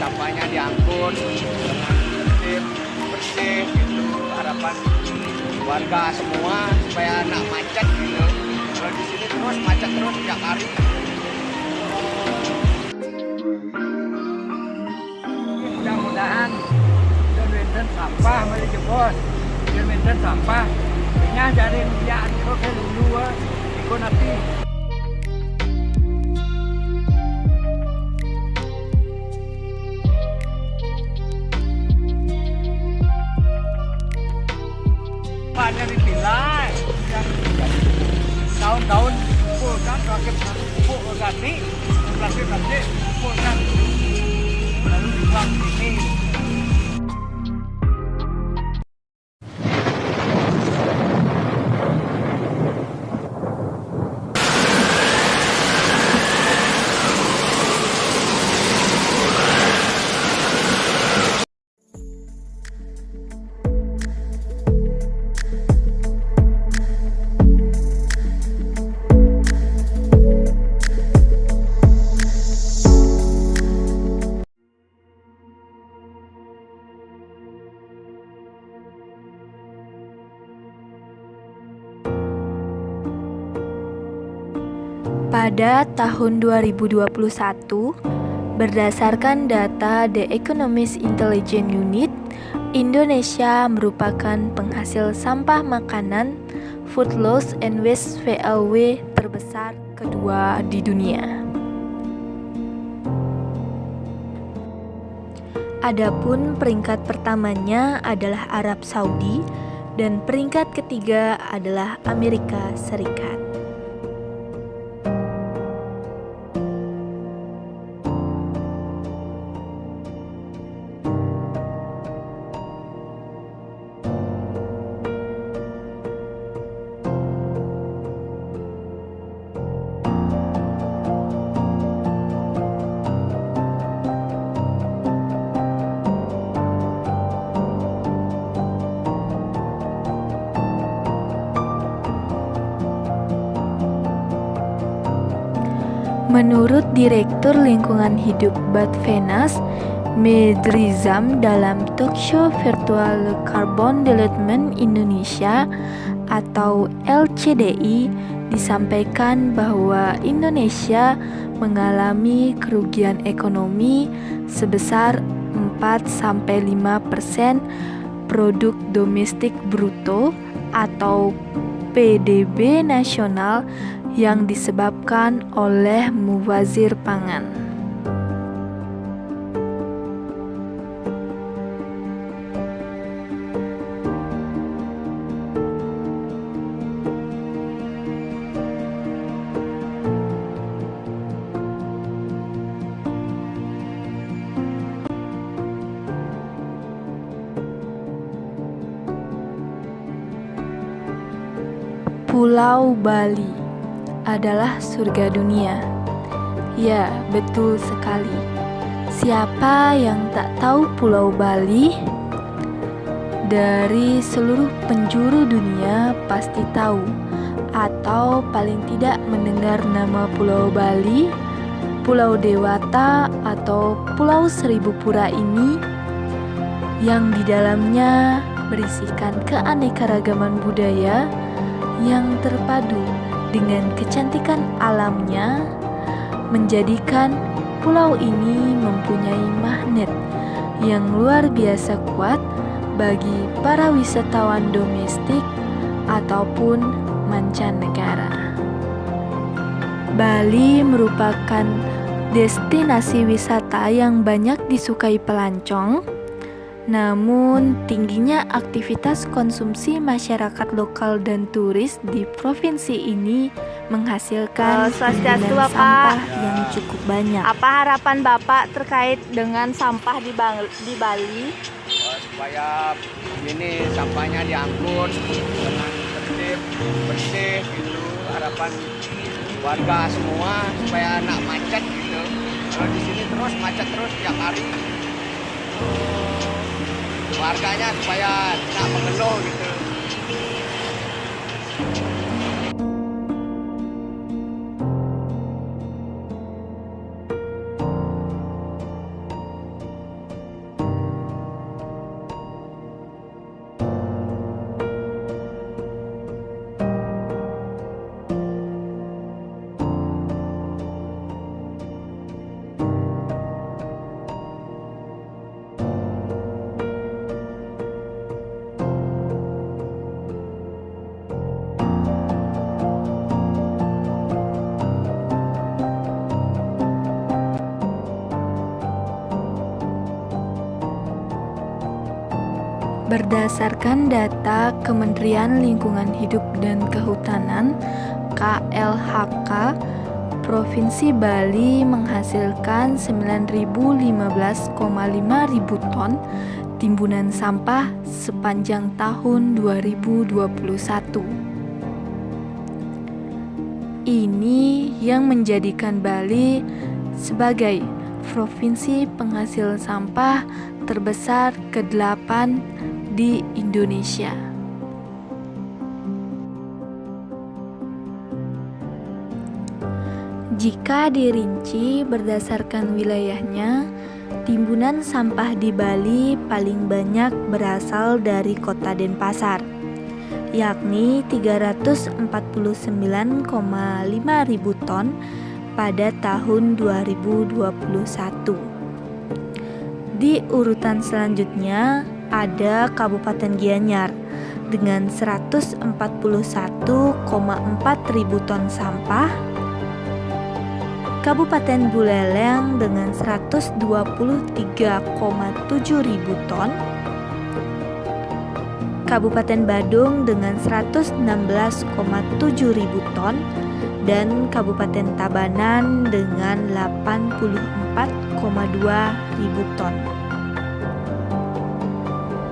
sampahnya diangkut dengan tertib, bersih gitu. Harapan warga semua supaya nggak macet gitu. Kalau di sini terus macet terus tiap hari. Mudah-mudahan Indonesia sampah mari jebol. Indonesia sampah. Nya dari dia itu ke dulu ikut nanti. Banyak dipilih yang daun-daun pulkan rakit pupuk organik plastik pulkan lalu dibuang di sini. Pada tahun 2021, berdasarkan data The Economist Intelligence Unit, Indonesia merupakan penghasil sampah makanan food loss and waste (VLW) terbesar kedua di dunia. Adapun peringkat pertamanya adalah Arab Saudi dan peringkat ketiga adalah Amerika Serikat. Menurut Direktur Lingkungan Hidup Badvenas, Medrizam, dalam talkshow virtual Carbon Development Indonesia atau LCDI, disampaikan bahwa Indonesia mengalami kerugian ekonomi sebesar 4-5% produk domestik bruto atau PDB nasional yang disebabkan oleh mubazir pangan. Pulau Bali adalah surga dunia. Ya, betul sekali. Siapa yang tak tahu Pulau Bali? Dari seluruh penjuru dunia pasti tahu, atau paling tidak mendengar nama Pulau Bali, Pulau Dewata, atau Pulau Seribu Pura ini, yang di dalamnya berisikan keanekaragaman budaya yang terpadu dengan kecantikan alamnya, menjadikan pulau ini mempunyai magnet yang luar biasa kuat bagi para wisatawan domestik ataupun mancanegara. Bali merupakan destinasi wisata yang banyak disukai pelancong. Namun, tingginya aktivitas konsumsi masyarakat lokal dan turis di provinsi ini menghasilkan timbunan sampah yang cukup banyak. Apa harapan Bapak terkait dengan sampah di Bali? Supaya ini sampahnya diangkut dengan tertib, bersih gitu. Harapan warga semua supaya nggak macet gitu. Kalau di sini terus macet terus tiap hari. Warganya supaya tidak mengeluh gitu. Berdasarkan data Kementerian Lingkungan Hidup dan Kehutanan (KLHK), Provinsi Bali menghasilkan 9.015,5 ribu ton timbunan sampah sepanjang tahun 2021. Ini yang menjadikan Bali sebagai provinsi penghasil sampah terbesar ke-8 di Indonesia. Jika dirinci berdasarkan wilayahnya, timbunan sampah di Bali paling banyak berasal dari Kota Denpasar, yakni 349,5 ribu ton pada tahun 2021. Di urutan selanjutnya ada Kabupaten Gianyar dengan 141,4 ribu ton sampah, Kabupaten Buleleng dengan 123,7 ribu ton, Kabupaten Badung dengan 116,7 ribu ton, dan Kabupaten Tabanan dengan 84,2 ribu ton.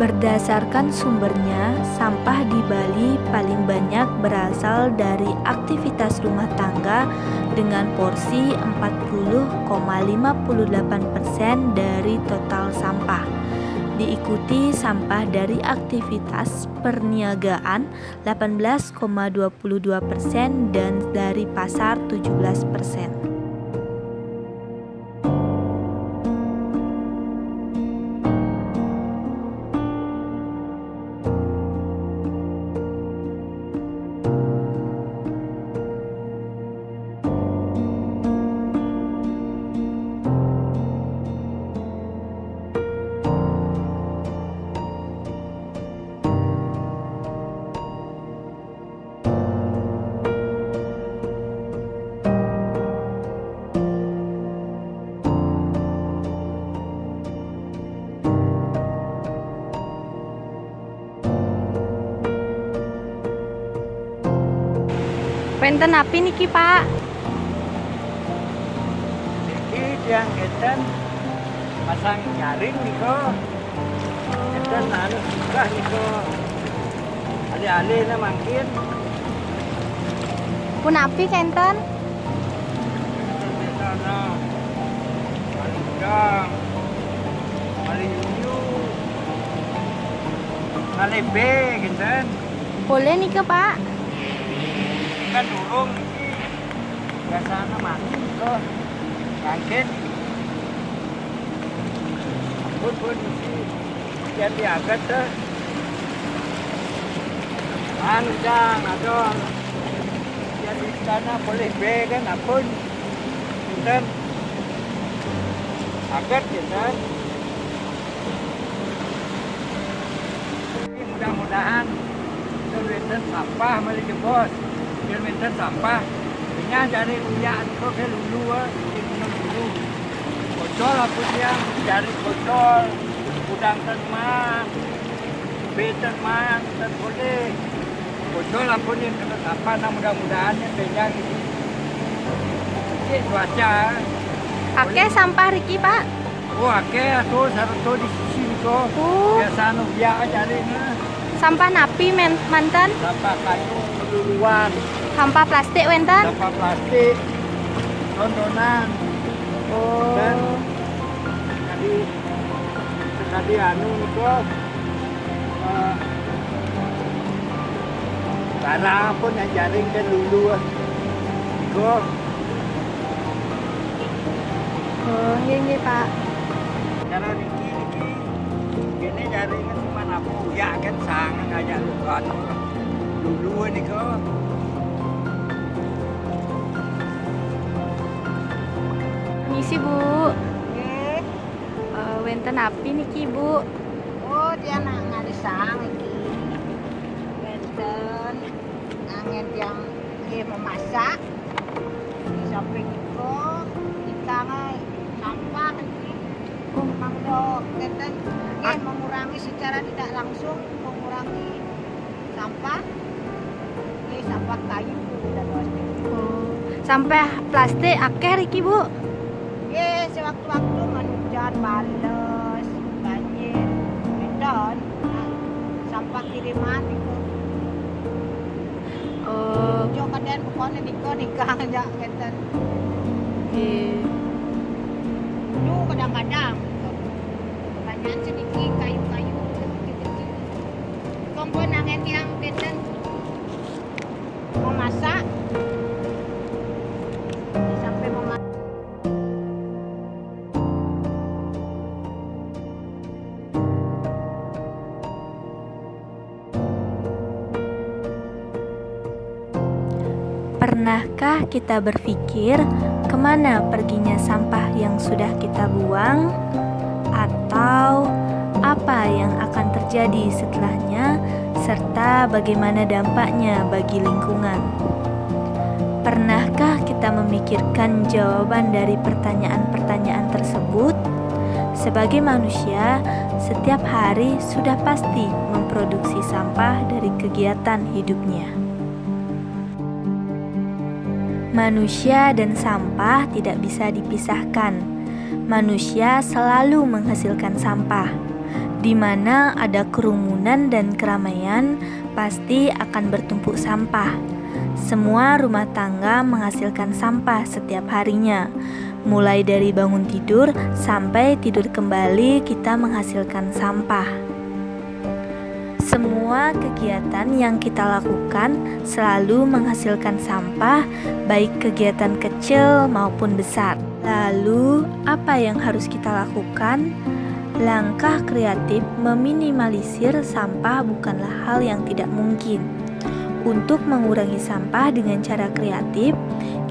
Berdasarkan sumbernya, sampah di Bali paling banyak berasal dari aktivitas rumah tangga dengan porsi 40,58% dari total sampah. Diikuti sampah dari aktivitas perniagaan 18,22% dan dari pasar 17%. Wenten api niki Pak? Iki yang eten pasang jaring niko. Eten anu susah niko. Ali-ali na mangkin. Pun api kenten? Sana. Anu udang. Ali yuyu. Ngalebe genten. Boleh niki Pak? Kan durung iki. Biasana mati niko. Mangkin. Pun isi. Yang diangkat dah. Anu jang, adon. Jadi sana boleh be kan apun. Kinten. Agak kinten. Ini mudah-mudahan Kelminten sampah mali jebos. Kelminten sampah. Nya dari uyan kok ke lulu lulu. Bocor apa yang dari bocor. Udang teman. Betan man, dan boleh. Bocor lampu ni kena sampah, nah mudah-mudahan yang bejang ini. Cuaca. Ake sampah Riki Pak? Oh, ake tu sarto di sisi ko. Biasa anu biak cari na. Sampah napi mantan? Sampah kayu keluluan, Sampah plastik wenten? sampah plastik, tontonan. Dan tadi anu ko. Barang pun yang jaring kan dulu. Ko. Oh, iya Pak. Cara niki ini jaringan cuma napu ya kan sangat aja lukan dulu ini kok. Permisi Bu. Wenten api niki Bu. Oh, dia nak ngarisang iki. Wenten angin yang dia memasak. Di samping itu kita ngai sampah iki. Mangdo keten mengurangi secara tidak langsung mengurangi sampah. Ini sampah kayu dan plastik. Sampah plastik akeh iki, Bu. Sewaktu-waktu hujan bales, banjir, dan sampah kiriman itu. Jo kaden pokoknya nikah aja keten. Itu kadang-kadang banyak sedikit kayu-kayu kecil-kecil. Komponen yang keten memasak sampai memasak. Pernahkah kita berpikir kemana perginya sampah yang sudah kita buang? Atau apa yang akan terjadi setelahnya, serta bagaimana dampaknya bagi lingkungan? Pernahkah kita memikirkan jawaban dari pertanyaan-pertanyaan tersebut? Sebagai manusia, setiap hari sudah pasti memproduksi sampah dari kegiatan hidupnya. Manusia dan sampah tidak bisa dipisahkan. Manusia selalu menghasilkan sampah. Di mana ada kerumunan dan keramaian, pasti akan bertumpuk sampah. Semua rumah tangga menghasilkan sampah setiap harinya. Mulai dari bangun tidur sampai tidur kembali, kita menghasilkan sampah. Semua kegiatan yang kita lakukan selalu menghasilkan sampah, baik kegiatan kecil maupun besar. Lalu, apa yang harus kita lakukan? Langkah kreatif meminimalisir sampah bukanlah hal yang tidak mungkin. Untuk mengurangi sampah dengan cara kreatif,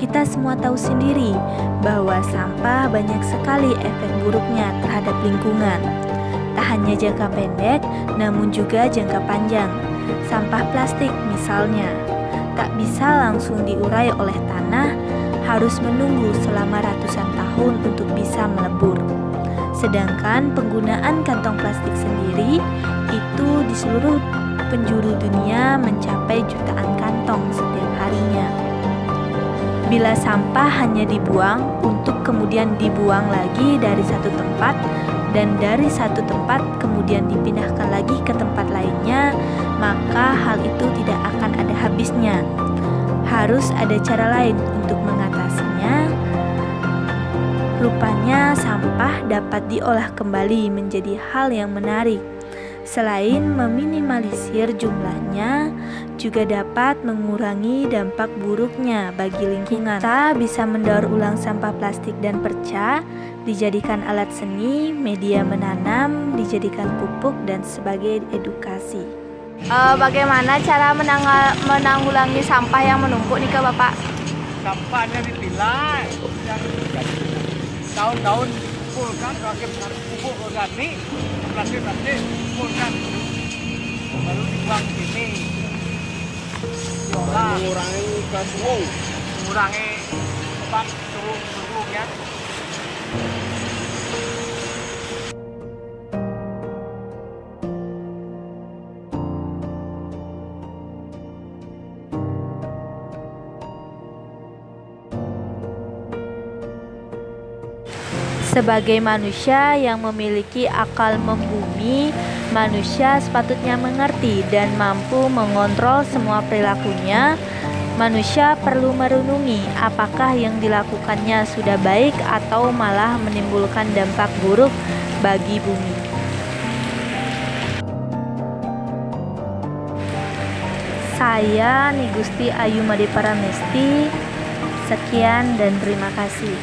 kita semua tahu sendiri bahwa sampah banyak sekali efek buruknya terhadap lingkungan. Tak hanya jangka pendek, namun juga jangka panjang. Sampah plastik misalnya, tak bisa langsung diurai oleh tanah, harus menunggu selama ratusan tahun untuk bisa melebur. Sedangkan penggunaan kantong plastik sendiri, itu di seluruh penjuru dunia mencapai jutaan kantong setiap harinya. Bila sampah hanya dibuang untuk kemudian dibuang lagi dari satu tempat, dan dari satu tempat kemudian dipindahkan lagi ke tempat lainnya, maka hal itu tidak akan ada habisnya. Harus ada cara lain untuk mengatasinya. Rupanya sampah dapat diolah kembali menjadi hal yang menarik. Selain meminimalisir jumlahnya, juga dapat mengurangi dampak buruknya bagi lingkungan. Kita bisa mendaur ulang sampah plastik dan perca, dijadikan alat seni, media menanam, dijadikan pupuk, dan sebagai edukasi. Bagaimana cara menanggulangi sampah yang menumpuk nih ke Bapak? Sampahnya dipilah, tahun-tahun kumpulkan, pakai pupuk organik, plastik kumpulkan, baru dibuang ke sini. Diolah, mengurangi suhu, mengurangi suhu ya. Sebagai manusia yang memiliki akal membumi, manusia sepatutnya mengerti dan mampu mengontrol semua perilakunya. Manusia perlu merenungi apakah yang dilakukannya sudah baik atau malah menimbulkan dampak buruk bagi bumi. Saya Nigusti Ayu Made Paramesti. Sekian dan terima kasih.